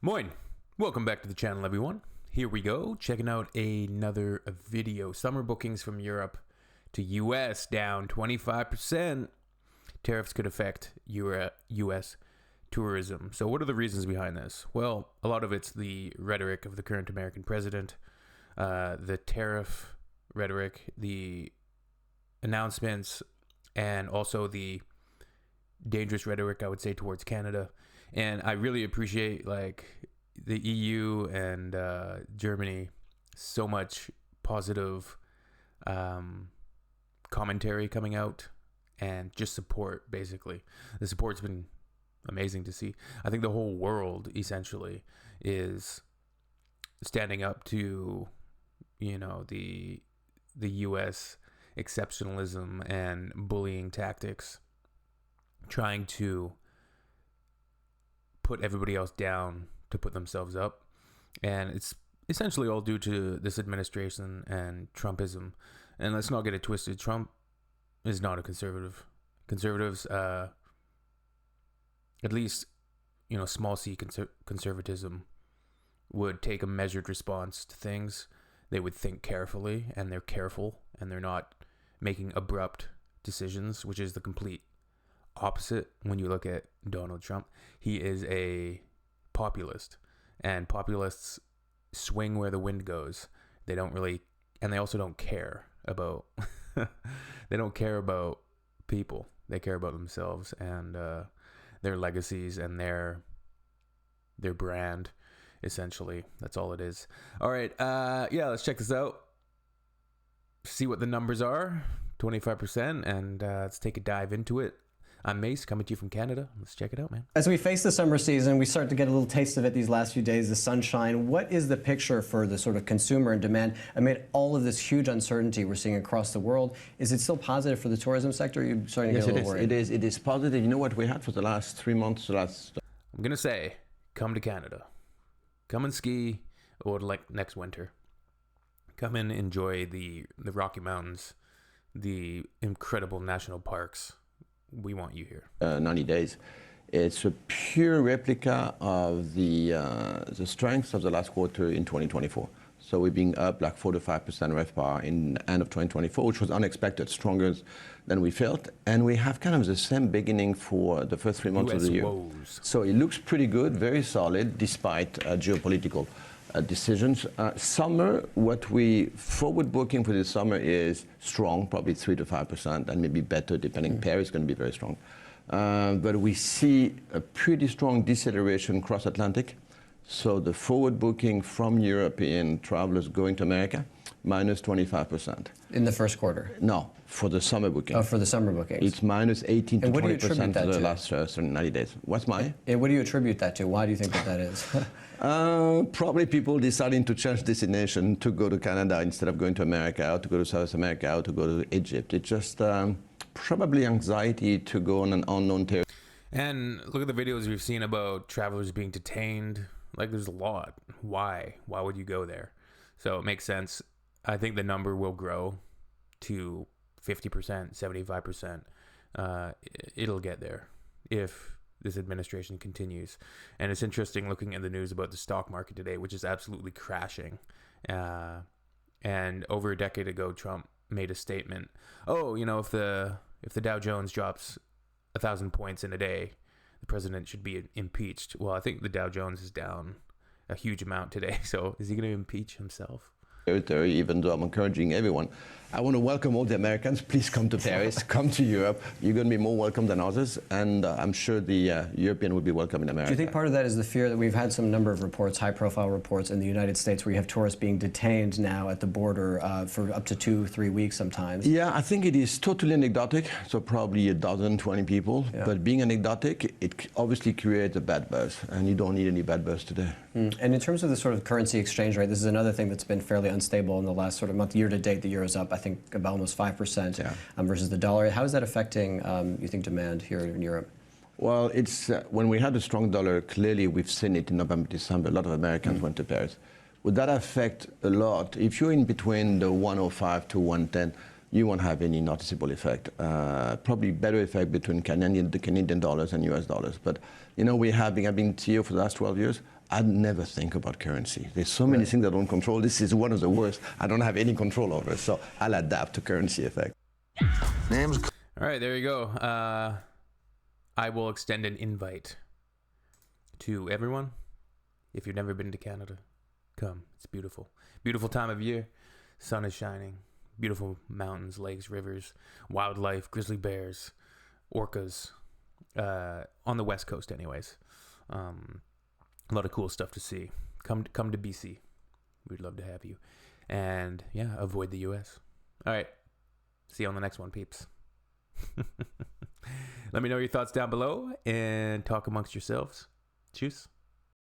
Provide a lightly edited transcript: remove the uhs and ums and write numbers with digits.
Moin! Welcome back to the channel, everyone. Here we go, checking out another video. Summer bookings from Europe to US down 25%. Tariffs could affect US tourism. So what are the reasons behind this? Well, a lot of it's the rhetoric of the current American president, the tariff rhetoric, the announcements, and also the dangerous rhetoric, I would say, towards Canada. And I really appreciate like the EU and Germany, so much positive commentary coming out and just support. Basically, the support's been amazing to see. I think the whole world essentially is standing up to, you know, the US exceptionalism and bullying tactics, trying to put everybody else down to put themselves up. And it's essentially all due to this administration and Trumpism. And let's not get it twisted. Trump is not a conservative. Conservatives, at least, you know, small c conservatism would take a measured response to things. They would think carefully, and they're careful, and they're not making abrupt decisions, which is the complete opposite when you look at Donald Trump. He is a populist, and populists swing where the wind goes. They don't really, and they also don't care about they don't care about people. They care about themselves and their legacies and their brand, essentially. That's all it is. All right, yeah, let's check this out, see what the numbers are. 25%, and let's take a dive into it. I'm Mace, coming to you from Canada. Let's check it out, man. As we face the summer season, we start to get a little taste of it these last few days, the sunshine. What is the picture for the sort of consumer and demand amid all of this huge uncertainty we're seeing across the world? Is it still positive for the tourism sector? Are you starting to get a little worried? It is positive. You know what we had for the last 3 months? I'm going to say, come to Canada. Come and ski, or like next winter. Come and enjoy the Rocky Mountains, the incredible national parks. We want you here. 90 days. It's a pure replica of the strengths of the last quarter in 2024. So we're being up like 4 to 5% RevPAR in end of 2024, which was unexpected, stronger than we felt. And we have kind of the same beginning for the first 3 months of the year. Woes. So it looks pretty good, very solid, despite geopolitical decisions. Summer, what we forward booking for this summer is strong, probably 3 to 5%, and maybe better depending. Paris is going to be very strong. But we see a pretty strong deceleration cross-Atlantic. So the forward booking from European travelers going to America, minus 25%. In the first quarter? No, for the summer booking. Oh, for the summer bookings. It's minus 18 to 20% for the last 90 days. What's my? What do you attribute that to? Why do you think that is? Probably people deciding to change destination to go to Canada instead of going to America, or to go to South America, or to go to Egypt. It's just probably anxiety to go on an unknown territory. And look at the videos we've seen about travelers being detained. Like, there's a lot. Why? Why would you go there? So it makes sense. I think the number will grow to 50%, 75%. It'll get there if this administration continues. And it's interesting looking at the news about the stock market today, which is absolutely crashing. And over a decade ago, Trump made a statement. Oh, you know, if the Dow Jones drops 1,000 points in a day, the president should be impeached. Well, I think the Dow Jones is down a huge amount today. So is he going to impeach himself? Territory, even though I'm encouraging everyone. I want to welcome all the Americans. Please come to Paris, come to Europe. You're going to be more welcome than others, and I'm sure the European will be welcome in America. Do you think part of that is the fear that we've had some number of reports, high-profile reports in the United States, where you have tourists being detained now at the border for up to 2-3 weeks sometimes? Yeah, I think it is totally anecdotic, so probably a dozen, 20 people. Yeah. But being anecdotic, it obviously creates a bad buzz, and you don't need any bad buzz today. And in terms of the sort of currency exchange rate, this is another thing that's been fairly unstable in the last sort of month. Year to date, the euro is up, I think, about almost 5% versus the dollar. How is that affecting, you think, demand here in Europe? Well, it's when we had a strong dollar, clearly we've seen it in November, December. A lot of Americans went to Paris. Would that affect a lot? If you're in between the 105 to 110, you won't have any noticeable effect. Probably better effect between the Canadian dollars and US dollars. But, you know, I've been CEO for the last 12 years. I never think about currency. There's so many things I don't control. This is one of the worst. I don't have any control over, so I'll adapt to currency effect. All right, there you go. I will extend an invite to everyone. If you've never been to Canada, come. It's beautiful. Beautiful time of year. Sun is shining. Beautiful mountains, lakes, rivers, wildlife, grizzly bears, orcas. On the West Coast anyways. A lot of cool stuff to see. Come to BC. We'd love to have you. And yeah, avoid the US. All right. See you on the next one, peeps. Let me know your thoughts down below and talk amongst yourselves. Cheers.